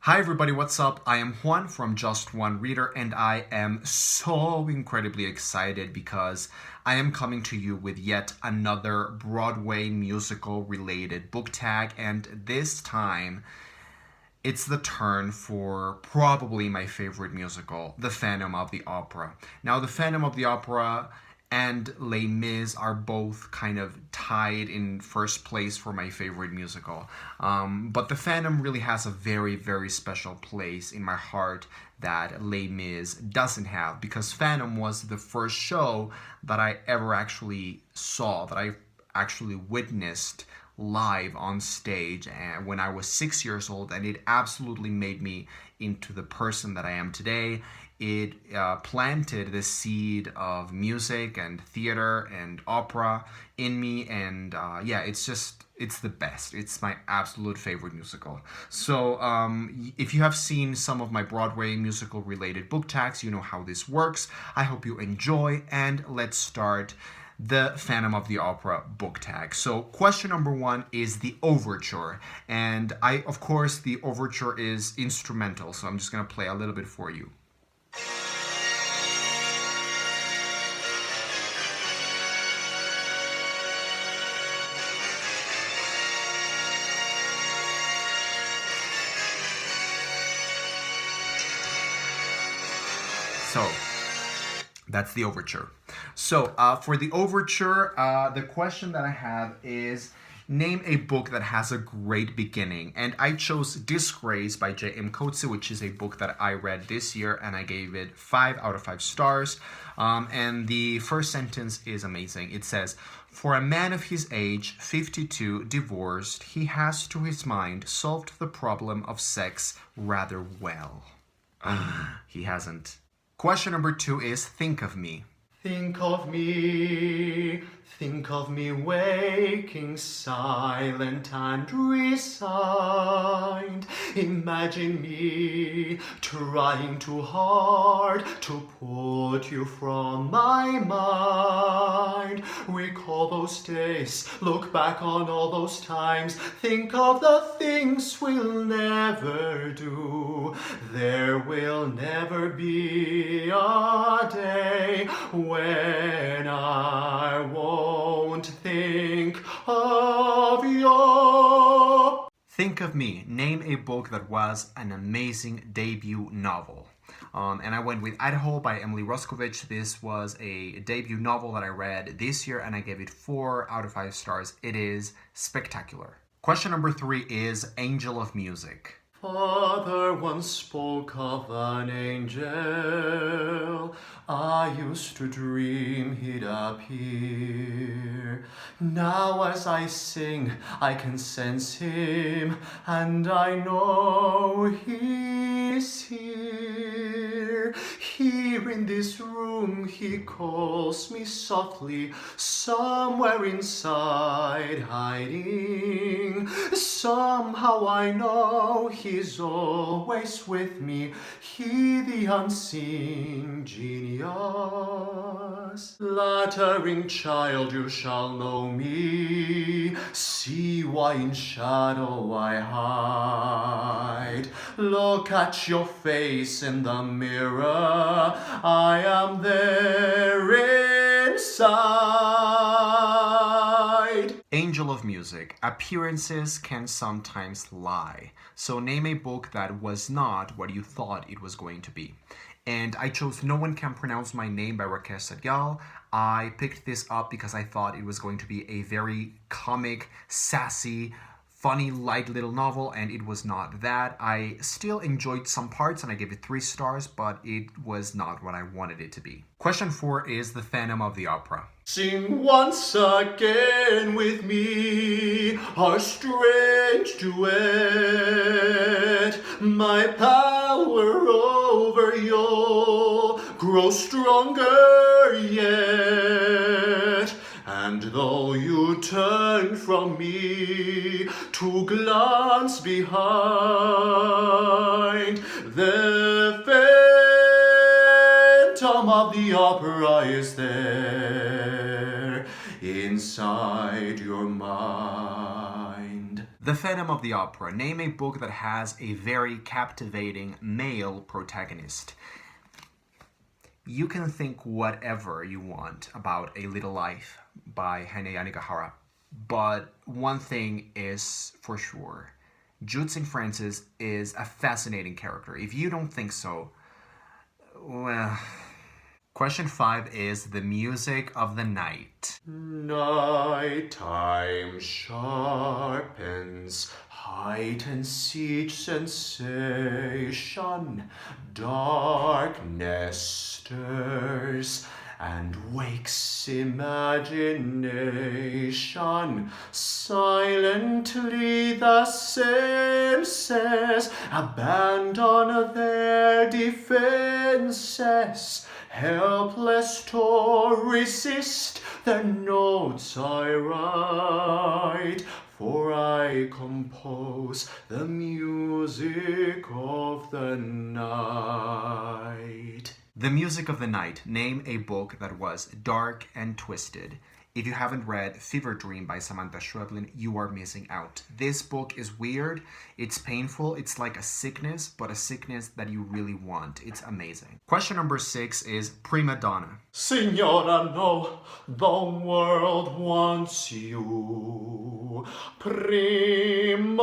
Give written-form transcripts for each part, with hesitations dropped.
Hi everybody, what's up? I am Juan from Just One Reader and I am so incredibly excited because I am coming to you with yet another Broadway musical related book tag, and this time it's the turn for probably my favorite musical, The Phantom of the Opera. Now, The Phantom of the Opera and Les Mis are both kind of tied in first place for my favorite musical. But The Phantom really has a very, very special place in my heart that Les Mis doesn't have, because Phantom was the first show that I ever actually saw, that I actually witnessed live on stage and when I was 6 years old, and it absolutely made me into the person that I am today. It planted the seed of music and theater and opera in me, and it's the best. It's my absolute favorite musical. So if you have seen some of my Broadway musical related book tags, you know how this works. I hope you enjoy, and let's start the Phantom of the Opera book tag. So question number one is the overture. And of course, the overture is instrumental, so I'm just going to play a little bit for you. So that's the overture. So for the overture, the question that I have is, name a book that has a great beginning. And I chose Disgrace by J.M. Coetzee, which is a book that I read this year, and I gave it 5 out of 5 stars. And the first sentence is amazing. It says, "For a man of his age, 52, divorced, he has to his mind solved the problem of sex rather well." He hasn't. Question number 2 is Think of Me. Think of me waking silent and resigned. Imagine me trying too hard to put you from my mind. Recall those days, look back on all those times. Think of the things we'll never do. There will never be a day when I won't think of you. Think of Me. Name a book that was an amazing debut novel. And I went with Idaho by Emily Roskovich. This was a debut novel that I read this year, and I gave it 4 out of 5 stars. It is spectacular. Question number 3 is Angel of Music. Father once spoke of an angel. I used to dream he'd appear. Now as I sing, I can sense him, and I know he's here. Here in this room, he calls me softly, somewhere inside hiding. Somehow I know he's always with me, he the unseen genius. Lattering child, you shall know me, see why in shadow I hide. Look at your face in the mirror, I am there inside. Angel of Music. Appearances can sometimes lie. So name a book that was not what you thought it was going to be. And I chose No One Can Pronounce My Name by Rakesh Satyal. I picked this up because I thought it was going to be a very comic, sassy, funny, light little novel, and it was not that. I still enjoyed some parts and I gave it 3 stars, but it was not what I wanted it to be. Question 4 is The Phantom of the Opera. Sing once again with me our strange duet. My power over you grows stronger yet. And though you turn from me to glance behind, the Phantom of the Opera is there inside your mind. The Phantom of the Opera. Name a book that has a very captivating male protagonist. You can think whatever you want about A Little Life by Hane Yanagihara, but one thing is for sure. Jude St. Francis is a fascinating character. If you don't think so, well... Question 5 is the music of the night. Nighttime sharpens, heightens each sensation. Darkness stirs and wakes imagination. Silently the senses abandon their defenses. Helpless to resist the notes I write, for I compose the music of the night. The Music of the Night. Name a book that was dark and twisted. If you haven't read Fever Dream by Samantha Schweblin, you are missing out. This book is weird, it's painful, it's like a sickness, but a sickness that you really want. It's amazing. Question number 6 is Prima Donna. Signora, no, the world wants you. Prima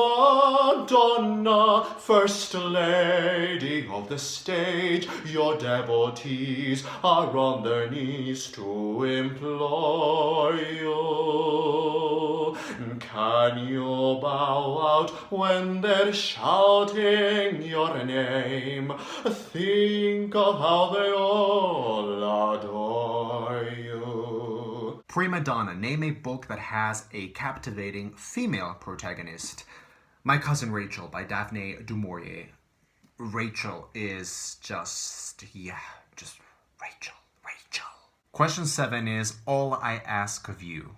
donna, first lady of the stage, your devotees are on their knees to implore you. Can you bow out when they're shouting your name? Think of how they all adore you. Prima Donna. Name a book that has a captivating female protagonist. My Cousin Rachel by Daphne du Maurier. Rachel is just Rachel. Question 7 is All I Ask of You.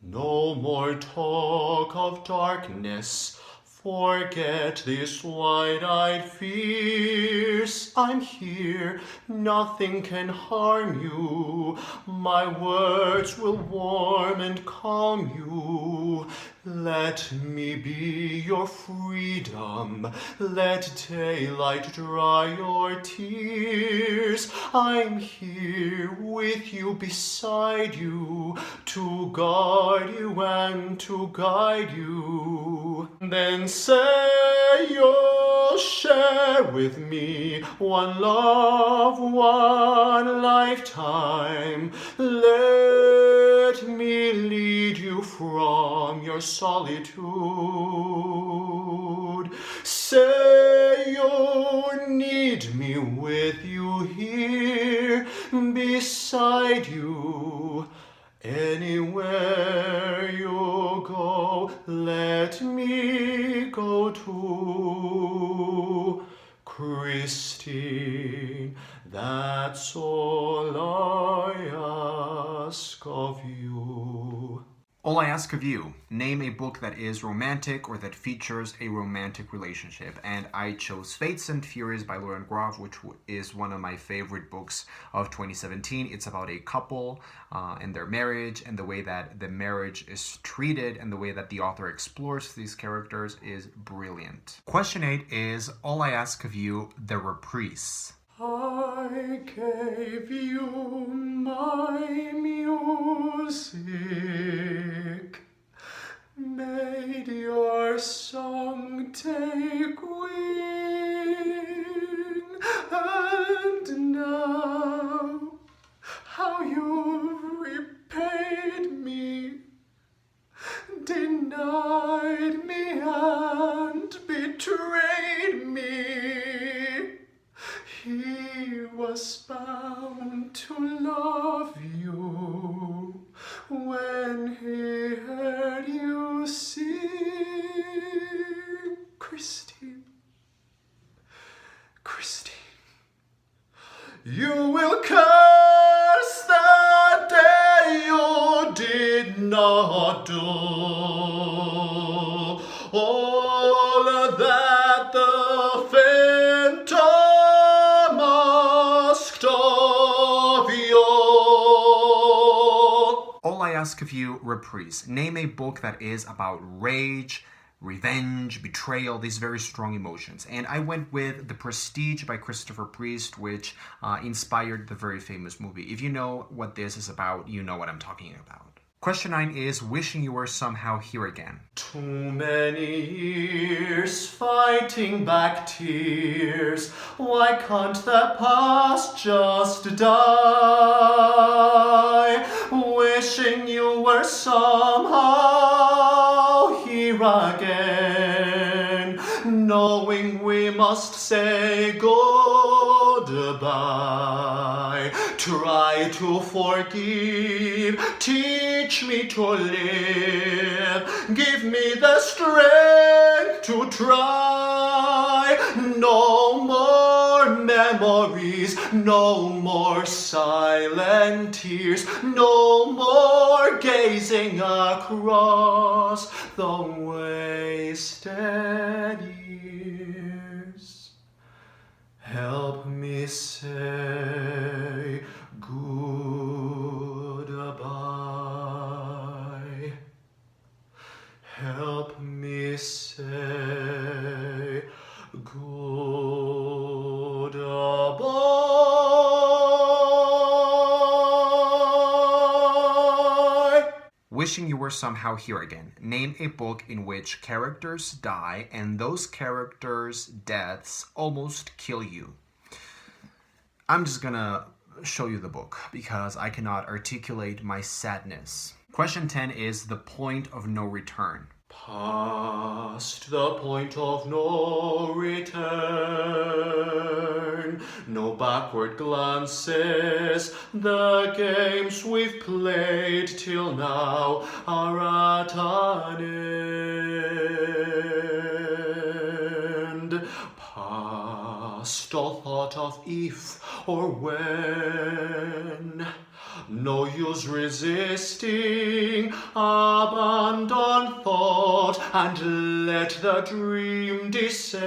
No more talk of darkness. Forget these wide-eyed fears. I'm here, nothing can harm you. My words will warm and calm you. Let me be your freedom. Let daylight dry your tears. I'm here with you, beside you, to guard you and to guide you. Then say you'll share with me one love, one lifetime. Let me lead you from your solitude. Say you need me with you here, beside you. Anywhere you go, let me go too. Christine, that's all I ask of you. All I Ask of You. Name a book that is romantic or that features a romantic relationship. And I chose Fates and Furies by Lauren Groff, which is one of my favorite books of 2017. It's about a couple and their marriage, and the way that the marriage is treated and the way that the author explores these characters is brilliant. Question 8 is All I Ask of You, The Reprise. I gave you my music, made your song take wing, and now how you've repaid me, denied me and betrayed me. He was bound to love you when he heard you sing. Christine, you will curse the day you did not do all that the phantom asked of you. All I Ask of You, Reprise. Name a book that is about rage, revenge, betrayal, these very strong emotions. And I went with The Prestige by Christopher Priest, which inspired the very famous movie. If you know what this is about, you know what I'm talking about. Question 9 is wishing you were somehow here again. Too many years fighting back tears. Why can't the past just die? Wishing you were somehow here again. Knowing we must say goodbye. Try to forgive. Teach me to live. Give me the strength to try. No more memories. No more silent tears. No more gazing across the wasted years. Help me say goodbye. Help me say goodbye. Wishing you were somehow here again. Name a book in which characters die and those characters' deaths almost kill you. I'm just gonna show you the book because I cannot articulate my sadness. Question 10 is The Point of No Return. Past the point of no return, no backward glances. The games we've played till now are at an end. Past all thought of if or when. No use resisting, abandon thought and let the dream descend.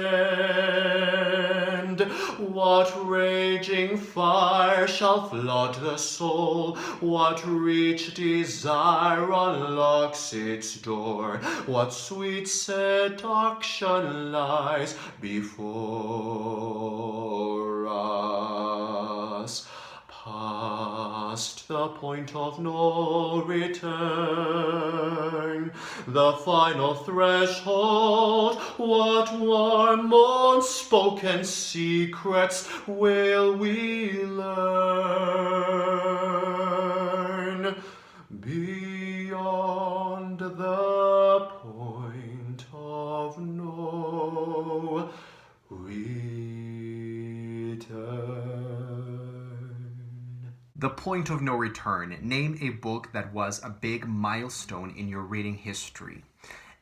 What raging fire shall flood the soul? What rich desire unlocks its door? What sweet seduction lies before us? Past the point of no return, the final threshold. What warm unspoken secrets will we learn beyond the point of no return? The Point of No Return. Name a book that was a big milestone in your reading history.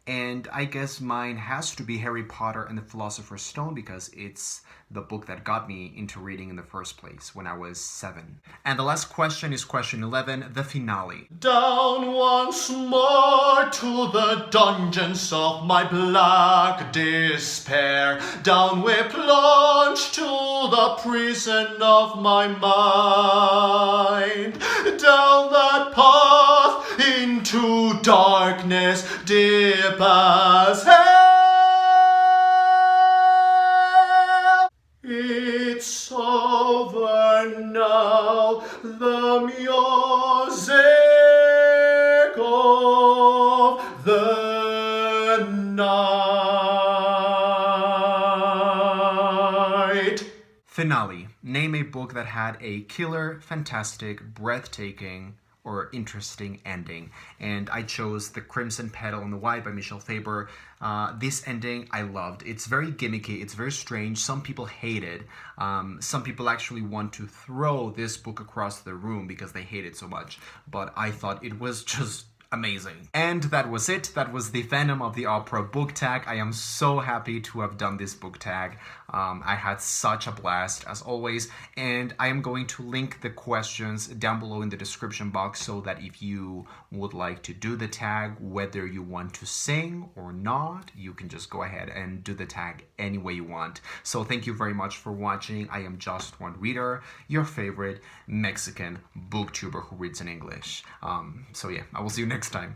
And I guess mine has to be Harry Potter and the Philosopher's Stone because it's the book that got me into reading in the first place when I was 7. And the last question is question 11, the finale. Down once more to the dungeons of my black despair. Down we plunge to the prison of my mind. Down that path into darkness deep as hell. It's over now, the music of the night. Finale. Name a book that had a killer, fantastic, breathtaking, or interesting ending. And I chose The Crimson Petal and the White by Michel Faber. This ending I loved. It's very gimmicky, it's very strange. Some people hate it. Some people actually want to throw this book across the room because they hate it so much. But I thought it was just amazing. And that was it. That was the Phantom of the Opera book tag. I am so happy to have done this book tag. I had such a blast as always, and I am going to link the questions down below in the description box so that if you would like to do the tag, whether you want to sing or not, you can just go ahead and do the tag any way you want. So thank you very much for watching. I am Just One Reader, your favorite Mexican booktuber who reads in English. So yeah, I will see you next time.